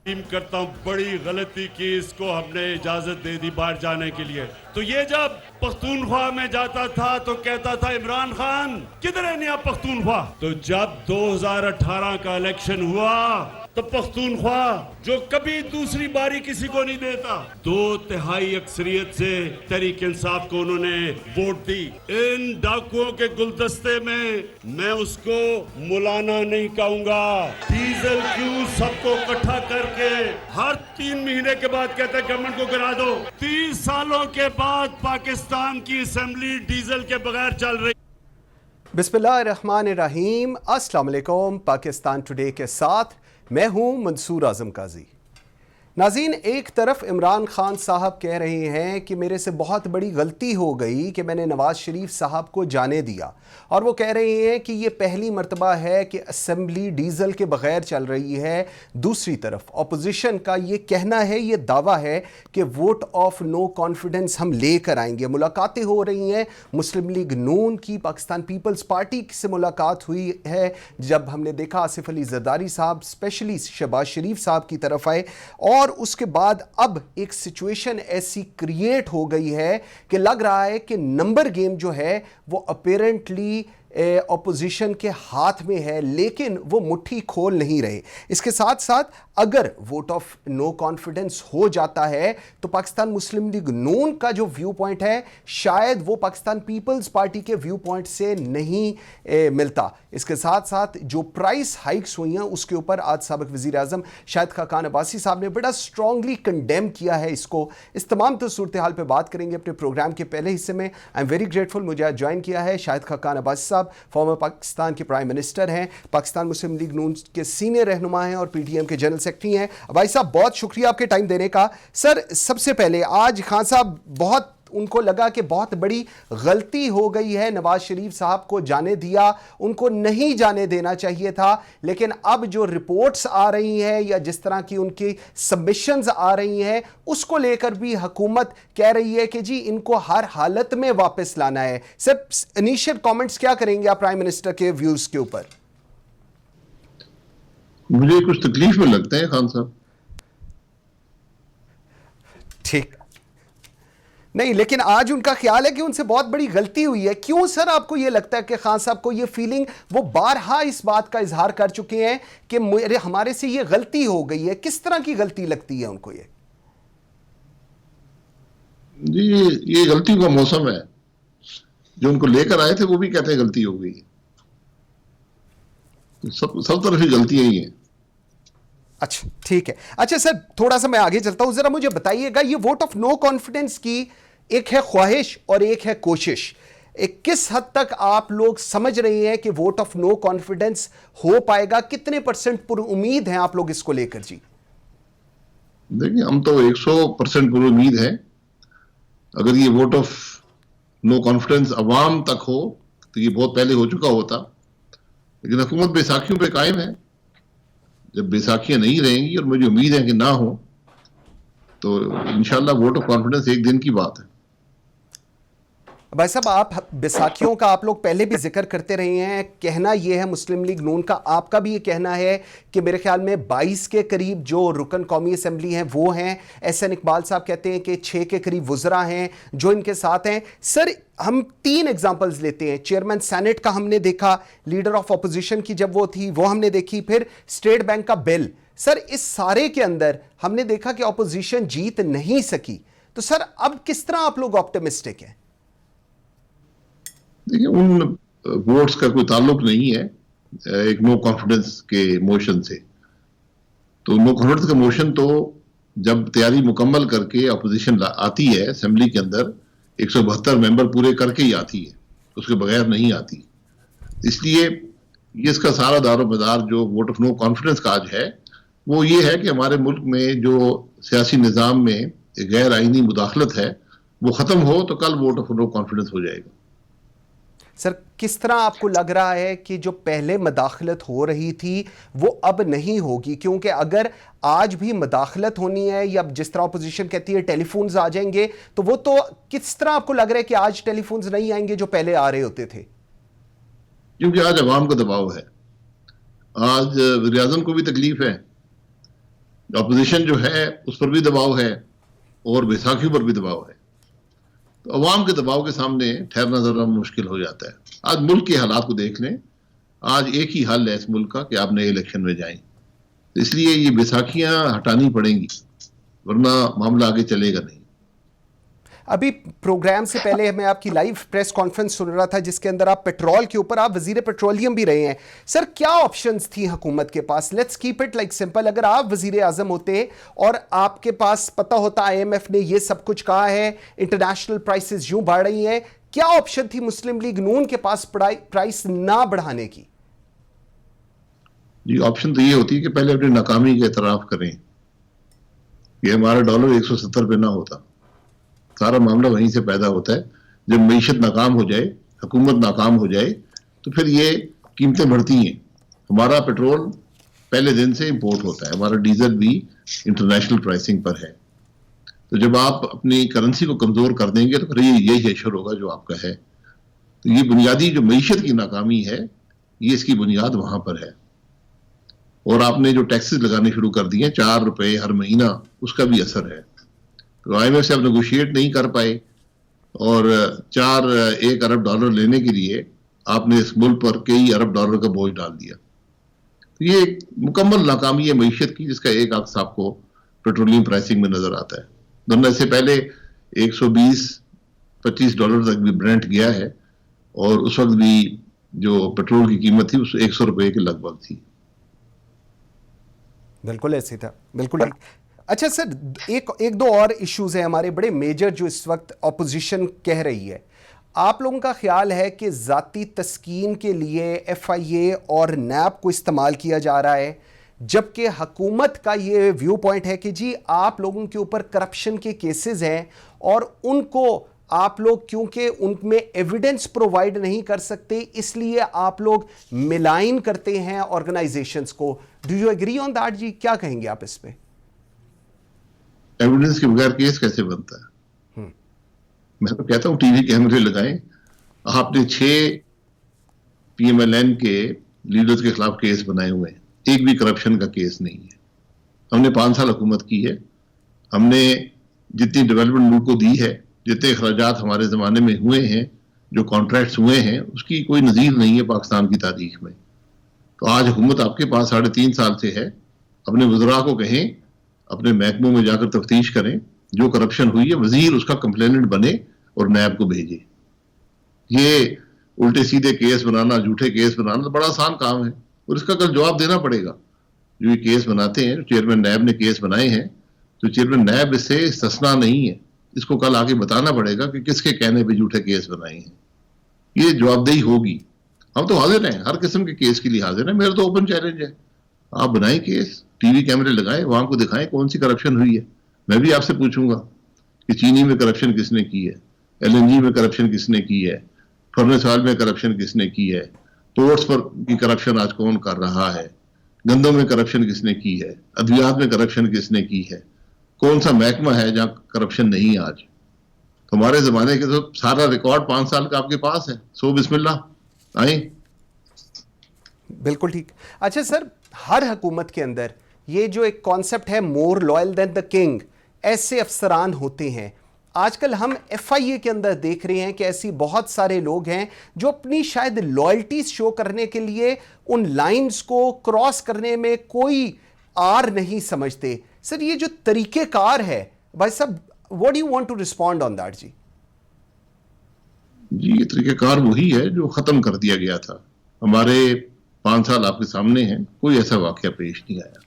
کرتا ہوں بڑی غلطی کی، اس کو ہم نے اجازت دے دی باہر جانے کے لیے. تو یہ جب پختونخوا میں جاتا تھا تو کہتا تھا عمران خان کدھر ہے نیا پختونخوا. تو جب 2018 کا الیکشن ہوا تو پختونخوا جو کبھی دوسری باری کسی کو نہیں دیتا، 2/3 اکثریت سے تحریک انصاف کو انہوں نے ووٹ دی. ان ڈاکوؤں کے گلدستے میں اس کو مولانا نہیں کہوں گا. ڈیزل کیوں سب کو اکٹھا کر کے ہر 3 مہینے کے بعد کہتے ہیں گورنمنٹ کو گرا دو. 30 سالوں کے بعد پاکستان کی اسمبلی ڈیزل کے بغیر چل رہی. بسم اللہ الرحمن الرحیم. السلام علیکم. پاکستان ٹوڈے کے ساتھ میں ہوں منصور اعظم قاضی. ناظرین، ایک طرف عمران خان صاحب کہہ رہے ہیں کہ میرے سے بہت بڑی غلطی ہو گئی کہ میں نے نواز شریف صاحب کو جانے دیا، اور وہ کہہ رہے ہیں کہ یہ پہلی مرتبہ ہے کہ اسمبلی ڈیزل کے بغیر چل رہی ہے. دوسری طرف اپوزیشن کا یہ کہنا ہے، یہ دعویٰ ہے کہ ووٹ آف نو کانفیڈنس ہم لے کر آئیں گے. ملاقاتیں ہو رہی ہیں. مسلم لیگ نون کی پاکستان پیپلز پارٹی سے ملاقات ہوئی ہے، جب ہم نے دیکھا آصف علی زرداری صاحب اسپیشلی شہباز شریف صاحب کی طرف آئے، اور اس کے بعد اب ایک سچویشن ایسی کریٹ ہو گئی ہے کہ لگ رہا ہے کہ نمبر گیم جو ہے وہ اپیرنٹلی اپوزیشن کے ہاتھ میں ہے، لیکن وہ مٹھی کھول نہیں رہے. اس کے ساتھ ساتھ اگر ووٹ آف نو کانفیڈنس ہو جاتا ہے تو پاکستان مسلم لیگ نون کا جو ویو پوائنٹ ہے شاید وہ پاکستان پیپلز پارٹی کے ویو پوائنٹ سے نہیں ملتا. اس کے ساتھ ساتھ جو پرائس ہائکس ہوئی ہیں اس کے اوپر آج سابق وزیر اعظم شاہد خاقان عباسی صاحب نے بڑا اسٹرانگلی کنڈیم کیا ہے اس کو. اس تمام تو صورتحال پہ بات کریں گے اپنے پروگرام کے پہلے حصے میں. آئی ایم ویری گریٹفل، مجھے جوائن کیا ہے شاہد خاقان عباسی صاحب، فارمر پاکستان کے پرائم منسٹر ہیں، پاکستان مسلم لیگ نون کے سینئر رہنما ہیں اور پی ٹی ایم کے جنرل سیکرٹری ہیں. بھائی صاحب بہت شکریہ آپ کے ٹائم دینے کا. سر سب سے پہلے آج خان صاحب بہت ان کو لگا کہ بہت بڑی غلطی ہو گئی ہے، نواز شریف صاحب کو جانے دیا، ان کو نہیں جانے دینا چاہیے تھا. لیکن اب جو رپورٹس آ رہی ہیں یا جس طرح کی ان کی سبمیشنز آ رہی ہیں اس کو لے کر بھی حکومت کہہ رہی ہے کہ جی ان کو ہر حالت میں واپس لانا ہے. سر انیشیل کامنٹس کیا کریں گے آپ پرائم منسٹر کے ویوز کے اوپر؟ مجھے کچھ تکلیف میں لگتا ہے خان صاحب. ٹھیک نہیں، لیکن آج ان کا خیال ہے کہ ان سے بہت بڑی غلطی ہوئی ہے. کیوں سر آپ کو یہ لگتا ہے کہ خان صاحب کو یہ فیلنگ، وہ بارہا اس بات کا اظہار کر چکے ہیں کہ ہمارے سے یہ غلطی ہو گئی ہے؟ کس طرح کی غلطی لگتی ہے ان کو یہ؟ جی یہ غلطی کا موسم ہے. جو ان کو لے کر آئے تھے وہ بھی کہتے ہیں غلطی ہو گئی. سب طرف ہی غلطیاں ہی ہیں. اچھا ٹھیک ہے. اچھا سر تھوڑا سا میں آگے چلتا ہوں، ذرا مجھے بتائیے گا یہ ووٹ آف نو کانفیڈنس کی ایک ہے خواہش اور ایک ہے کوشش، کس حد تک آپ لوگ سمجھ رہے ہیں کہ ووٹ آف نو کانفیڈنس ہو پائے گا؟ کتنے % پر امید ہیں آپ لوگ اس کو لے کر؟ جی دیکھیں ہم تو 100% پر امید ہے. اگر یہ ووٹ آف نو کانفیڈنس عوام تک ہو تو یہ بہت پہلے ہو چکا ہوتا، لیکن حکومت بیساکھیوں پہ قائم ہے. جب بیساکھیاں نہیں رہیں گی، اور مجھے امید ہے کہ نہ ہو، تو انشاءاللہ ووٹ آف کانفیڈنس ایک دن کی بات ہے. بھائی صاحب آپ بیساکھیوں کا آپ لوگ پہلے بھی ذکر کرتے رہے ہیں، کہنا یہ ہے مسلم لیگ نون کا، آپ کا بھی یہ کہنا ہے کہ میرے خیال میں 22 کے قریب جو رکن قومی اسمبلی ہیں وہ ہیں. احسن اقبال صاحب کہتے ہیں کہ 6 کے قریب وزراء ہیں جو ان کے ساتھ ہیں. سر ہم 3 ایگزامپلز لیتے ہیں. چیئرمین سینٹ کا ہم نے دیکھا، لیڈر آف اپوزیشن کی جب وہ تھی وہ ہم نے دیکھی، پھر اسٹیٹ بینک کا بل. سر اس سارے کے اندر ہم نے دیکھا کہ اپوزیشن جیت نہیں سکی. تو سر اب کس طرح آپ لوگ آپٹیمسٹک ہیں؟ دیکھیں ان ووٹس کا کوئی تعلق نہیں ہے ایک نو کانفیڈنس کے موشن سے. تو نو کانفیڈنس کا موشن تو جب تیاری مکمل کر کے اپوزیشن آتی ہے اسمبلی کے اندر، 172 ممبر پورے کر کے ہی آتی ہے، اس کے بغیر نہیں آتی. اس لیے اس کا سارا دار و مدار جو ووٹ آف نو کانفیڈنس کا آج ہے وہ یہ ہے کہ ہمارے ملک میں جو سیاسی نظام میں غیر آئینی مداخلت ہے وہ ختم ہو تو کل ووٹ آف نو کانفیڈنس ہو جائے گا. سر کس طرح آپ کو لگ رہا ہے کہ جو پہلے مداخلت ہو رہی تھی وہ اب نہیں ہوگی؟ کیونکہ اگر آج بھی مداخلت ہونی ہے یا جس طرح اپوزیشن کہتی ہے ٹیلی فونز آ جائیں گے، تو وہ تو کس طرح آپ کو لگ رہا ہے کہ آج ٹیلی فونز نہیں آئیں گے جو پہلے آ رہے ہوتے تھے؟ کیونکہ آج عوام کا دباؤ ہے. آج وزیر اعظم کو بھی تکلیف ہے، اپوزیشن جو ہے اس پر بھی دباؤ ہے اور بیساکھیوں پر بھی دباؤ ہے. تو عوام کے دباؤ کے سامنے ٹھہرنا ذرا مشکل ہو جاتا ہے. آج ملک کے حالات کو دیکھ لیں, آج ایک ہی حل ہے اس ملک کا کہ آپ نئے الیکشن میں جائیں. اس لیے یہ بیساکھیاں ہٹانی پڑیں گی, ورنہ معاملہ آگے چلے گا نہیں. ابھی پروگرام سے پہلے میں آپ کی لائیو پریس کانفرنس سن رہا تھا جس کے اندر آپ پیٹرول کے اوپر, آپ وزیر پیٹرولیم بھی رہے ہیں. سر کیا آپشنز تھیں حکومت کے پاس؟ Let's keep it like simple. اگر آپ وزیر اعظم ہوتے اور آپ کے پاس پتہ ہوتا آئی ایم ایف نے یہ سب کچھ کہا ہے, انٹرنیشنل پرائسز یوں بڑھ رہی ہیں, کیا آپشن تھی مسلم لیگ نون کے پاس پرائس نہ بڑھانے کی؟ جی آپشن تو یہ ہوتی ہے کہ پہلے اپنی ناکامی کا اعتراف کریں کہ ہمارا ڈالر 170 پہ نہ ہوتا. سارا معاملہ وہیں سے پیدا ہوتا ہے. جب معیشت ناکام ہو جائے, حکومت ناکام ہو جائے, تو پھر یہ قیمتیں بڑھتی ہیں. ہمارا پیٹرول پہلے دن سے امپورٹ ہوتا ہے, ہمارا ڈیزل بھی انٹرنیشنل پرائسنگ پر ہے. تو جب آپ اپنی کرنسی کو کمزور کر دیں گے تو پھر یہی ایشور ہوگا جو آپ کا ہے. تو یہ بنیادی جو معیشت کی ناکامی ہے, یہ اس کی بنیاد وہاں پر ہے. اور آپ نے جو ٹیکسز لگانے شروع کر دیے 4 روپے ہر مہینہ, اس کا بھی اثر ہے. تو آئی ایم ایف سے آپ نیگوشیٹ نہیں کر پائے اور 1 ارب ڈالر لینے کے لیے آپ نے اس ملک پر کئی ارب ڈالر کا بوجھ ڈال دیا. تو یہ ایک مکمل ناکامی ہے معیشت کی, جس کا ایک عکس آپ کو پیٹرولیم پرائسنگ میں نظر آتا ہے. ورنہ اس سے پہلے 120-25 ڈالر تک بھی برنٹ گیا ہے, اور اس وقت بھی جو پیٹرول کی قیمت تھی اس 100 روپے کے لگ بھگ تھی. بالکل ایسے تھا, بالکل ٹھیک. اچھا سر, ایک دو اور ایشوز ہیں ہمارے بڑے میجر جو اس وقت اپوزیشن کہہ رہی ہے. آپ لوگوں کا خیال ہے کہ ذاتی تسکین کے لیے ایف آئی اے اور نیب کو استعمال کیا جا رہا ہے, جبکہ حکومت کا یہ ویو پوائنٹ ہے کہ جی آپ لوگوں کے اوپر کرپشن کے کیسز ہیں اور ان کو آپ لوگ کیونکہ ان میں ایویڈنس پرووائڈ نہیں کر سکتے اس لیے آپ لوگ ملائن کرتے ہیں آرگنائزیشنز کو. Do you agree on that جی؟ کیا کہیں گے آپ اس پہ؟ ایویڈنس کے بغیر کیس کیسے بنتا ہے؟ میں تو کہتا ہوں ٹی وی کیمرے لگائیں. آپ نے 6 پی ایم ایل این کے لیڈرز کے خلاف کیس بنائے ہوئے ہیں, ایک بھی کرپشن کا کیس نہیں ہے. ہم نے 5 سال حکومت کی ہے, ہم نے جتنی ڈیولپمنٹ ملک کو دی ہے, جتنے اخراجات ہمارے زمانے میں ہوئے ہیں, جو کانٹریکٹس ہوئے ہیں, اس کی کوئی نظیر نہیں ہے پاکستان کی تاریخ میں. تو آج حکومت آپ کے پاس 3.5 سال سے ہے. اپنے وزراء کو کہیں اپنے محکموں میں جا کر تفتیش کریں, جو کرپشن ہوئی ہے وزیر اس کا کمپلیننٹ بنے اور نیب کو بھیجے. یہ الٹے سیدھے کیس بنانا, جھوٹے کیس بنانا بڑا آسان کام ہے, اور اس کا کل جواب دینا پڑے گا. جو یہ کیس بناتے ہیں, چیئرمین نیب نے کیس بنائے ہیں, تو چیئرمین نیب اس سے استثنا نہیں ہے. اس کو کل آگے بتانا پڑے گا کہ کس کے کہنے پہ جھوٹے کیس بنائے ہیں. یہ جواب دہی ہوگی. ہم تو حاضر ہیں, ہر قسم کے کیس کے لیے حاضر ہیں. میرا تو اوپن چیلنج ہے, آپ بنائیں کیس, ٹی وی کیمرے لگائیں, وہاں کو دکھائیں کون سی کرپشن ہوئی ہے. میں بھی آپ سے پوچھوں گا کہ چینی میں کرپشن کس نے کی ہے, ایل این جی میں کرپشن کس نے کی ہے, فرنس آئل میں کرپشن کس نے کی ہے, پورٹس پر کی کرپشن آج کون کر رہا ہے, گندم میں کرپشن کس نے کی ہے, ادویات میں کرپشن کس نے کی ہے, کون سا محکمہ ہے جہاں کرپشن نہیں آج. ہمارے زمانے کے تو سارا ریکارڈ 5 سال کا آپ کے پاس ہے. سو بسم اللہ آئیں. بالکل ٹھیک. اچھا سر, ہر حکومت کے اندر یہ جو ایک کانسیپٹ ہے more loyal then the king, ایسے افسران ہوتے ہیں. آج کل ہم ایف آئی اے کے اندر دیکھ رہے ہیں کہ ایسی بہت سارے لوگ ہیں جو اپنی شاید لائلٹیز شو کرنے کے لیے ان لائنز کو کراس کرنے میں کوئی آر نہیں سمجھتے. سر یہ جو طریقہ کار ہے بھائی صاحب, what do you want to respond on that جی؟ جی یہ طریقہ کار وہی ہے جو ختم کر دیا گیا تھا. ہمارے 5 سال آپ کے سامنے ہیں, کوئی ایسا واقعہ پیش نہیں آیا.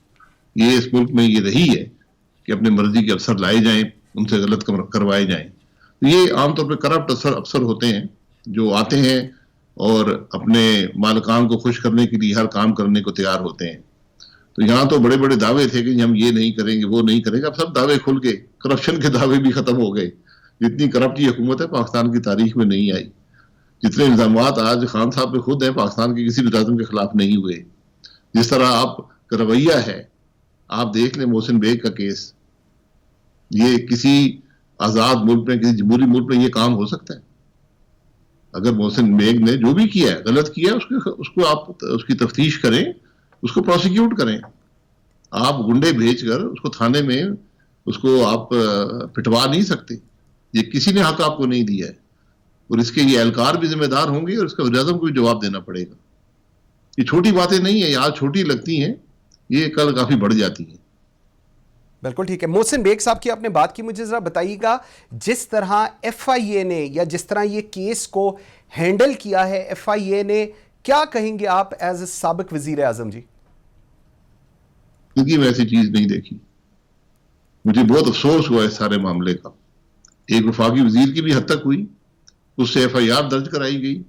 یہ اس ملک میں یہ رہی ہے کہ اپنے مرضی کے افسر لائے جائیں, ان سے غلط کروائے جائیں. یہ عام طور پہ کرپٹ افسر ہوتے ہیں جو آتے ہیں اور اپنے مالکان کو خوش کرنے کے لیے ہر کام کرنے کو تیار ہوتے ہیں. تو یہاں تو بڑے بڑے دعوے تھے کہ ہم یہ نہیں کریں گے, وہ نہیں کریں گے. اب سب دعوے کھل گئے, کرپشن کے دعوے بھی ختم ہو گئے. جتنی کرپٹ یہ حکومت ہے پاکستان کی تاریخ میں نہیں آئی. جتنے الزامات آج خان صاحب پہ خود ہیں, پاکستان کے کسی بھی ملازم کے خلاف نہیں ہوئے. جس طرح آپ کا رویہ ہے, آپ دیکھ لیں محسن بیگ کا کیس. یہ کسی آزاد ملک میں, کسی جمہوری ملک میں یہ کام ہو سکتا ہے؟ اگر محسن بیگ نے جو بھی کیا ہے, غلط کیا ہے, اس کو آپ اس کی تفتیش کریں, اس کو پروسیکیوٹ کریں. آپ گنڈے بھیج کر اس کو تھانے میں اس کو آپ پٹوا نہیں سکتے. یہ کسی نے حق آپ کو نہیں دیا ہے, اور اس کے یہ اہلکار بھی ذمہ دار ہوں گے اور اس کا وزیر اعظم کو بھی جواب دینا پڑے گا. یہ چھوٹی باتیں نہیں ہیں, یہ آج چھوٹی لگتی ہیں, یہ کل کافی بڑھ جاتی ہیں. بالکل ٹھیک ہے. محسن بیگ صاحب کی آپ نے بات کی, مجھے ذرا بتائیے گا جس طرح ایف آئی اے نے یا جس طرح یہ کیس کو ہینڈل کیا ہے ایف آئی اے نے, کیا کہیں گے آپ ایز اے سابق وزیر اعظم جی؟ کیونکہ میں ایسی چیز نہیں دیکھی, مجھے بہت افسوس ہوا اس سارے معاملے کا. ایک وفاقی وزیر کی بھی حد تک ہوئی, اس سے ایف آئی آر درج کرائی گئی,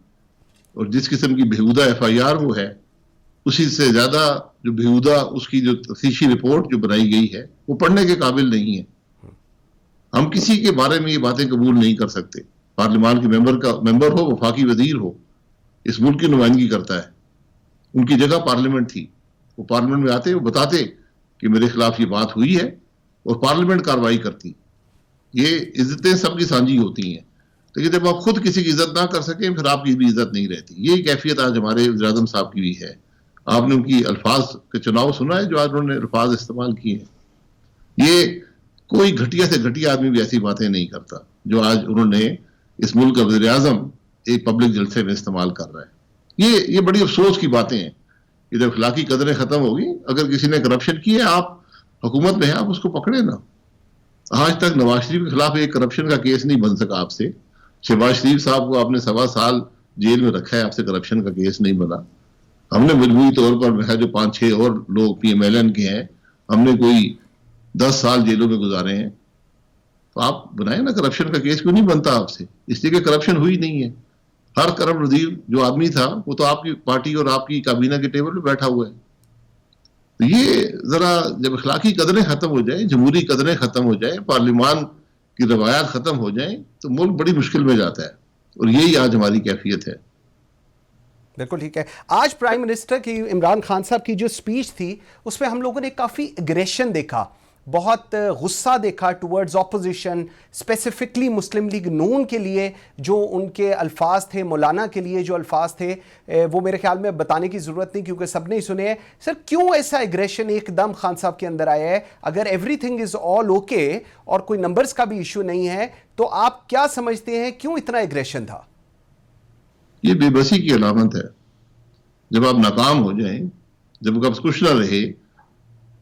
اور جس قسم کی بےہودہ ایف آئی آر وہ ہے, اسی سے زیادہ جو بےہودہ اس کی جو تفتیشی رپورٹ جو بنائی گئی ہے وہ پڑھنے کے قابل نہیں ہے. ہم کسی کے بارے میں یہ باتیں قبول نہیں کر سکتے. پارلیمان کے ممبر ہو, وفاقی وزیر ہو, اس ملک کی نمائندگی کرتا ہے. ان کی جگہ پارلیمنٹ تھی, وہ پارلیمنٹ میں آتے, وہ بتاتے کہ میرے خلاف یہ بات ہوئی ہے, اور پارلیمنٹ کارروائی کرتی. یہ عزتیں سب کی سانجھی ہوتی ہیں, لیکن جب آپ خود کسی کی عزت نہ کر سکیں پھر آپ کی بھی عزت نہیں رہتی. یہ کیفیت آج ہمارے وزیر اعظم صاحب کی بھی ہے. آپ نے ان کی الفاظ کے چناؤ سنا ہے جو آج انہوں نے الفاظ استعمال کیے ہیں. یہ کوئی گھٹیا سے گھٹیا آدمی بھی ایسی باتیں نہیں کرتا جو آج انہوں نے اس ملک کا وزیر اعظم ایک پبلک جلسے میں استعمال کر رہا ہے. یہ بڑی افسوس کی باتیں ہیں کہ جب اخلاقی قدریں ختم ہوگی, اگر کسی نے کرپشن کی ہے, آپ حکومت میں ہیں, آپ اس کو پکڑے نا. آج تک نواز شریف کے خلاف ایک کرپشن کا کیس نہیں بن سکا آپ سے. شہباز شریف صاحب کو آپ نے 1.25 سال جیل میں رکھا ہے, آپ سے کرپشن کا کیس نہیں بنا. ہم نے مجموعی طور پر جو 5-6 اور لوگ پی ایم ایل این کے ہیں, ہم نے کوئی 10 سال جیلوں میں گزارے ہیں. تو آپ بنائیں نا, کرپشن کا کیس کیوں نہیں بنتا آپ سے؟ اس لیے کہ کرپشن ہوئی نہیں ہے. ہر کرپٹ وزیر جو آدمی تھا وہ تو آپ کی پارٹی اور آپ کی کابینہ کے ٹیبل پہ بیٹھا ہوا ہے. تو یہ ذرا جب اخلاقی قدریں ختم ہو جائیں, جمہوری قدریں ختم ہو جائیں, پارلیمان کی روایات ختم ہو جائیں, تو ملک بڑی مشکل میں جاتا ہے. اور یہی آج ہماری کیفیت ہے. بالکل ٹھیک ہے. آج پرائم منسٹر کی عمران خان صاحب کی جو سپیچ تھی اس میں ہم لوگوں نے کافی اگریشن دیکھا, بہت غصہ دیکھا ٹورڈز اپوزیشن, اسپیسیفکلی مسلم لیگ نون کے لیے جو ان کے الفاظ تھے, مولانا کے لیے جو الفاظ تھے وہ میرے خیال میں بتانے کی ضرورت نہیں کیونکہ سب نے ہی سنے ہیں. سر کیوں ایسا اگریشن ایک دم خان صاحب کے اندر آیا ہے؟ اگر every thing is all okay اور کوئی نمبرز کا بھی ایشو نہیں ہے تو آپ کیا سمجھتے ہیں کیوں اتنا اگریشن تھا؟ یہ بے بسی کی علامت ہے. جب آپ ناکام ہو جائیں, جب آپ کچھ نہ رہے,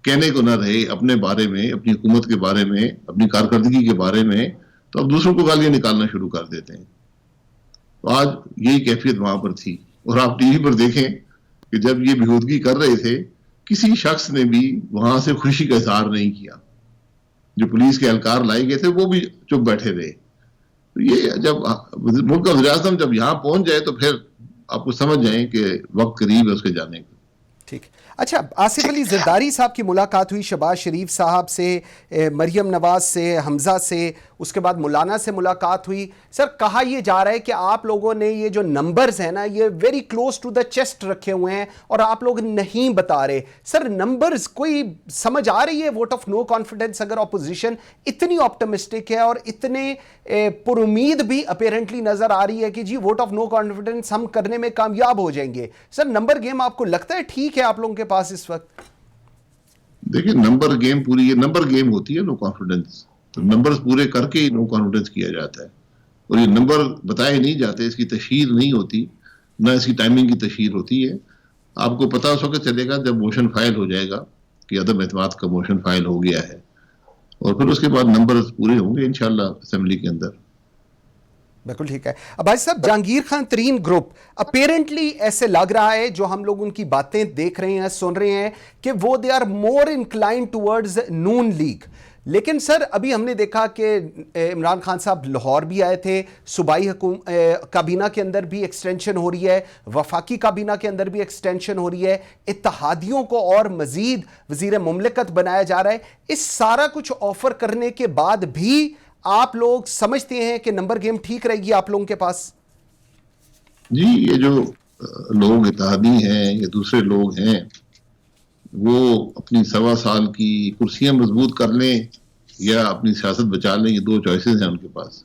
کہنے کو نہ رہے اپنے بارے میں, اپنی حکومت کے بارے میں, اپنی کارکردگی کے بارے میں, تو آپ دوسروں کو گالیاں نکالنا شروع کر دیتے ہیں. تو آج یہی کیفیت وہاں پر تھی. اور آپ ٹی وی پر دیکھیں کہ جب یہ بےہودگی کر رہے تھے, کسی شخص نے بھی وہاں سے خوشی کا اظہار نہیں کیا. جو پولیس کے اہلکار لائے گئے تھے وہ بھی چپ بیٹھے رہے. تو یہ جب ملک کا وزیر اعظم جب یہاں پہنچ جائے تو پھر آپ کو سمجھ جائیں کہ وقت قریب ہے اس کے جانے کا. ٹھیک. اچھا, آصف علی زرداری صاحب کی ملاقات ہوئی شہباز شریف صاحب سے, مریم نواز سے, حمزہ سے, اس کے بعد مولانا سے ملاقات ہوئی. سر کہا یہ جا رہا ہے کہ آپ لوگوں نے یہ جو نمبرز ہیں نا یہ very close to the chest رکھے ہوئے ہیں اور آپ لوگ نہیں بتا رہے. سر نمبرز کوئی سمجھ آ رہی ہے ووٹ آف نو کانفیڈنس اگر اپوزیشن اتنی آپٹمسٹک ہے اور اتنے پر امید بھی اپیرنٹلی نظر آ رہی ہے کہ جی ووٹ آف نو کانفیڈنس ہم کرنے میں کامیاب ہو جائیں گے, سر نمبر گیم آپ کو لگتا ہے ٹھیک ہے آپ لوگوں کے پاس اس وقت؟ دیکھیں نمبر گیم پوری, یہ نمبر گیم ہوتی ہے نو کانفیڈنس. تو نمبرز پورے کر کے ہی نو کانفیڈنس کیا جاتا ہے, اور یہ نمبر بتائے نہیں جاتے, اس کی تشہیر نہیں ہوتی, نہ اس کی ٹائمنگ کی تشہیر ہوتی ہے. آپ کو پتہ اس وقت چلے گا جب موشن فائل ہو جائے گا کہ عدم اعتماد کا موشن فائل ہو گیا ہے, اور پھر اس کے بعد نمبرز پورے ہوں گے انشاءاللہ اسمبلی کے اندر. بالکل ٹھیک ہے. بھائی صاحب, جہانگیر خان ترین گروپ اپیرنٹلی ایسے لگ رہا ہے جو ہم لوگ ان کی باتیں دیکھ رہے ہیں, سن رہے ہیں کہ وہ they are more inclined towards Noon league. لیکن سر ابھی ہم نے دیکھا کہ عمران خان صاحب لاہور بھی آئے تھے, صوبائی کابینہ کے اندر بھی ایکسٹینشن ہو رہی ہے, وفاقی کابینہ کے اندر بھی ایکسٹینشن ہو رہی ہے, اتحادیوں کو اور مزید وزیر مملکت بنایا جا رہا ہے. اس سارا کچھ آفر کرنے کے بعد بھی آپ لوگ سمجھتے ہیں کہ نمبر گیم ٹھیک رہے گی آپ لوگوں کے پاس؟ جی, یہ جو لوگ اتحادی ہیں یا دوسرے لوگ ہیں وہ اپنی 1.25 سال کی کرسیاں مضبوط کر لیں یا اپنی سیاست بچا لیں, یہ 2 چوائسز ہیں ان کے پاس.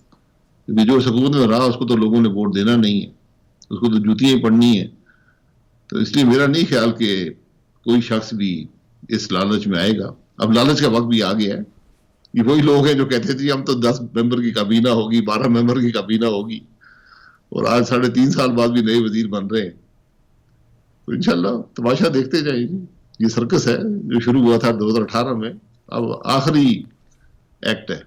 کیونکہ جو حکومت میں رہا اس کو تو لوگوں نے ووٹ دینا نہیں ہے, اس کو تو جوتیاں ہی پڑنی ہیں. تو اس لیے میرا نہیں خیال کہ کوئی شخص بھی اس لالچ میں آئے گا. اب لالچ کا وقت بھی آ گیا ہے. یہ وہی لوگ ہیں جو کہتے تھے ہم تو 10 ممبر کی کابینہ ہوگی, 12 ممبر کی کابینہ ہوگی, اور آج 3.5 سال بعد بھی نئے وزیر بن رہے ہیں. تو انشاءاللہ تماشا دیکھتے جائیں گے. یہ سرکس ہے جو شروع ہوا تھا 2018 میں, اب آخری ایکٹ ہے.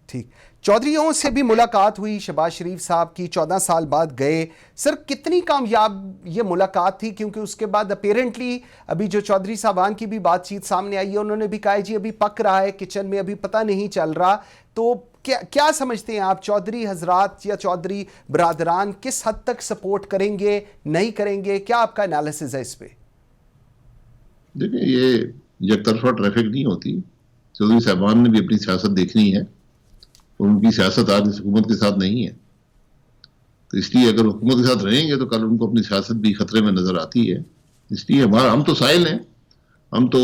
ٹھیک, چودھریوں سے بھی ملاقات ہوئی شہباز شریف صاحب کی, 14 سال بعد گئے. سر کتنی کامیاب یہ ملاقات تھی؟ کیونکہ اس کے بعد اپیرنٹلی ابھی جو چودھری صاحبان کی بھی بات چیت سامنے آئی ہے, انہوں نے بھی کہا ہے جی ابھی پک رہا ہے کچن میں, ابھی پتہ نہیں چل رہا. تو کیا سمجھتے ہیں آپ, چودھری حضرات یا چودھری برادران کس حد تک سپورٹ کریں گے, نہیں کریں گے؟ کیا آپ کا انالیسز ہے اس پہ؟ دیکھیں یہ یک طرفہ ٹریفک نہیں ہوتی. چودھری صاحبان نے بھی اپنی سیاست دیکھنی ہے, ان کی سیاست آج اس حکومت کے ساتھ نہیں ہے. تو اس لیے اگر حکومت کے ساتھ رہیں گے تو کل ان کو اپنی سیاست بھی خطرے میں نظر آتی ہے. اس لیے ہم تو سائل ہیں, ہم تو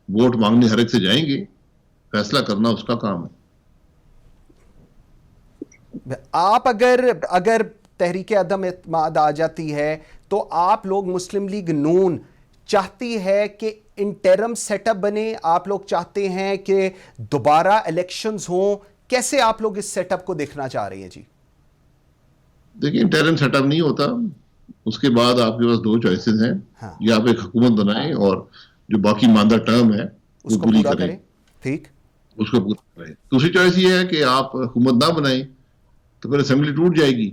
ووٹ مانگنے ہر ایک سے جائیں گے, فیصلہ کرنا اس کا کام ہے. آپ اگر تحریک عدم اعتماد آ جاتی ہے تو آپ لوگ مسلم لیگ نون چاہتی ہے کہ انٹرم سیٹ اپ بنے, آپ لوگ چاہتے ہیں کہ دوبارہ الیکشنز ہوں, کیسے آپ لوگ اس سیٹ اپ کو دیکھنا چاہ رہے ہیں جی؟ دیکھیں انٹرم سیٹ اپ نہیں ہوتا, اس کے بعد آپ کے پاس 2 چوائسز ہیں. یا آپ ایک حکومت بنائیں اور جو باقی ماندہ ٹرم ہے اس کو پورا کریں, ٹھیک, اس کو پورا کریں. دوسری چوائس یہ ہے کہ آپ حکومت نہ بنائیں تو پھر اسمبلی ٹوٹ جائے گی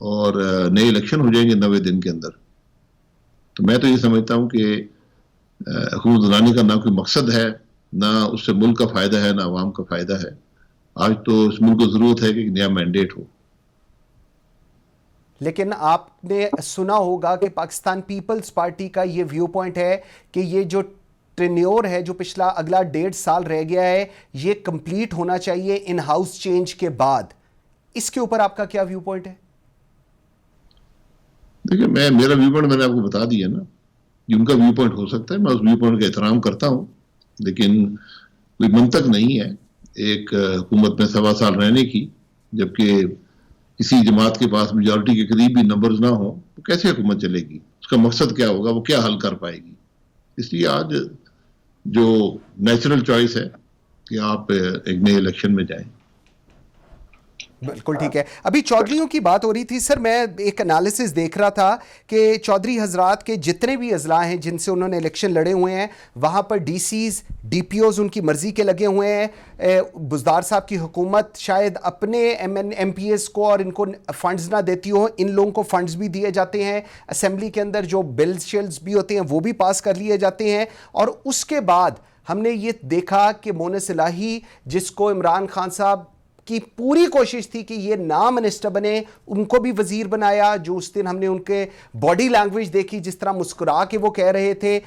اور نئے الیکشن ہو جائیں گے 90 دن کے اندر. تو میں تو یہ سمجھتا ہوں کہ حکومت بنانے کا نہ کوئی مقصد ہے, نہ اس سے ملک کا فائدہ ہے, نہ عوام کا فائدہ ہے. آج تو اس ملک کو ضرورت ہے کہ ایک نیا مینڈیٹ ہو. لیکن آپ نے سنا ہوگا کہ پاکستان پیپلز پارٹی کا یہ ویو پوائنٹ ہے کہ یہ جو ٹرینیور ہے, جو پچھلا اگلا 1.5 سال رہ گیا ہے, یہ کمپلیٹ ہونا چاہیے ان ہاؤس چینج کے بعد. اس کے اوپر آپ کا کیا ویو پوائنٹ ہے؟ دیکھیں میرا ویو پوائنٹ میں نے آپ کو بتا دیا نا, یہ ان کا ویو پوائنٹ ہو سکتا ہے, میں اس ویو پوائنٹ کا احترام کرتا ہوں, لیکن کوئی منطق نہیں ہے ایک حکومت میں 1.25 سال رہنے کی, جبکہ کسی جماعت کے پاس میجورٹی کے قریب بھی نمبرز نہ ہوں تو کیسے حکومت چلے گی؟ اس کا مقصد کیا ہوگا, وہ کیا حل کر پائے گی؟ اس لیے آج جو نیچرل چوائس ہے کہ آپ ایک نئے الیکشن میں جائیں. بالکل ٹھیک ہے. ابھی چودھریوں کی بات ہو رہی تھی سر, میں ایک انالیسس دیکھ رہا تھا کہ چودھری حضرات کے جتنے بھی اضلاع ہیں جن سے انہوں نے الیکشن لڑے ہوئے ہیں, وہاں پر D Cs D P Os ان کی مرضی کے لگے ہوئے ہیں. بزدار صاحب کی حکومت شاید اپنے ایم پی ایس کو اور ان کو فنڈز نہ دیتی ہو, ان لوگوں کو فنڈز بھی دیے جاتے ہیں. اسمبلی کے اندر جو بلز شلز بھی ہوتے ہیں وہ بھی پاس کر لیے جاتے ہیں. اور اس کے بعد ہم نے یہ دیکھا کہ مونس الہی, جس کو عمران خان صاحب کی پوری کوشش تھی کہ یہ نہ منسٹر بنے, ان کو بھی وزیر بنایا. جو اس دن ہم نے ان کے باڈی لینگویج دیکھی, جس طرح مسکرا کے وہ کہہ رہے تھے,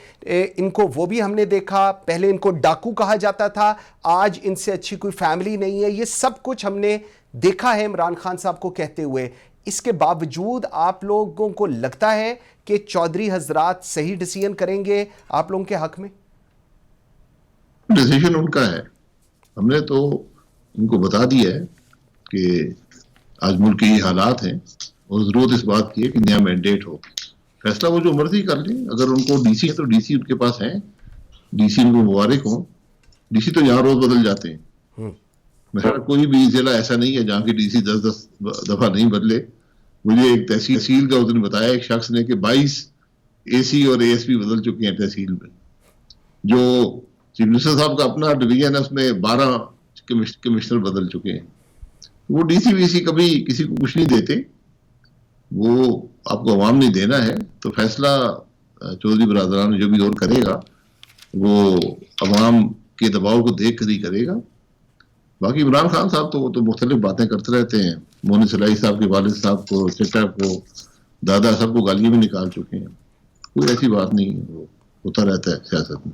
ان کو وہ بھی ہم نے دیکھا. پہلے ان کو ڈاکو کہا جاتا تھا, آج ان سے اچھی کوئی فیملی نہیں ہے. یہ سب کچھ ہم نے دیکھا ہے عمران خان صاحب کو کہتے ہوئے. اس کے باوجود آپ لوگوں کو لگتا ہے کہ چودھری حضرات صحیح ڈیسیژن کریں گے آپ لوگوں کے حق میں؟ ڈیسیژن ان کا ہے, ہم نے تو ان کو بتا دیا ہے کہ آج ملک کے یہ حالات ہیں اور ضرورت اس بات کی ہے کہ نیا مینڈیٹ ہو. فیصلہ وہ جو مرضی کر لیں, اگر ان کو ڈی سی ہے تو ڈی سی ان کے پاس ہیں, ڈی سی ان کو مبارک ہوں. ڈی سی تو یہاں روز بدل جاتے ہیں, میرا کوئی بھی ضلع ایسا نہیں ہے جہاں کی ڈی سی 10 دفعہ نہیں بدلے. مجھے ایک تحصیل کا اس نے بتایا ایک شخص نے کہ 22 اے سی اور اے ایس پی بدل چکے ہیں تحصیل میں. جو چیف منسٹر صاحب کا اپنا ڈویژن ہے اس میں 12 کمشنر بدل چکے ہیں. وہ ڈی سی وی سی کبھی کسی کو کچھ نہیں دیتے, وہ آپ کو عوام نے دینا ہے. تو فیصلہ چودھری برادران جو بھی اور کرے گا وہ عوام کے دباؤ کو دیکھ کر ہی کرے گا. باقی عمران خان صاحب تو وہ تو مختلف باتیں کرتے رہتے ہیں. مونس الہی صاحب کے والد صاحب کو, چچا کو, دادا سب کو گالیاں بھی نکال چکے ہیں. کوئی ایسی بات نہیں, وہ ہوتا رہتا ہے سیاست میں.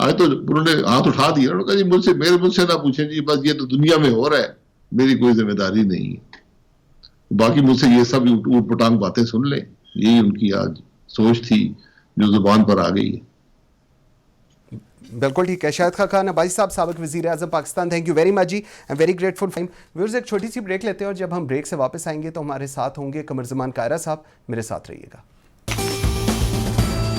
آج تو انہوں نے ہاتھ اٹھا دیا, انہوں نے کہا جی مجھ سے نہ پوچھیں جی, بس یہ تو دنیا میں ہو رہا ہے, میری کوئی ذمہ داری نہیں ہے. باقی مجھ سے یہ سب اوٹ پٹانگ باتیں سن لیں, یہی ان کی آج سوچ تھی جو زبان پر آ گئی ہے. بالکل ٹھیک ہے. شاہد خاقان عباسی صاحب, سابق وزیر اعظم Pakistan, thank you very much جی, I am very grateful. Viewers ایک چھوٹی سی بریک لیتے ہیں, اور جب ہم بریک سے واپس آئیں گے تو ہمارے ساتھ ہوں گے قمر زمان کائرہ صاحب. میرے ساتھ رہیے گا.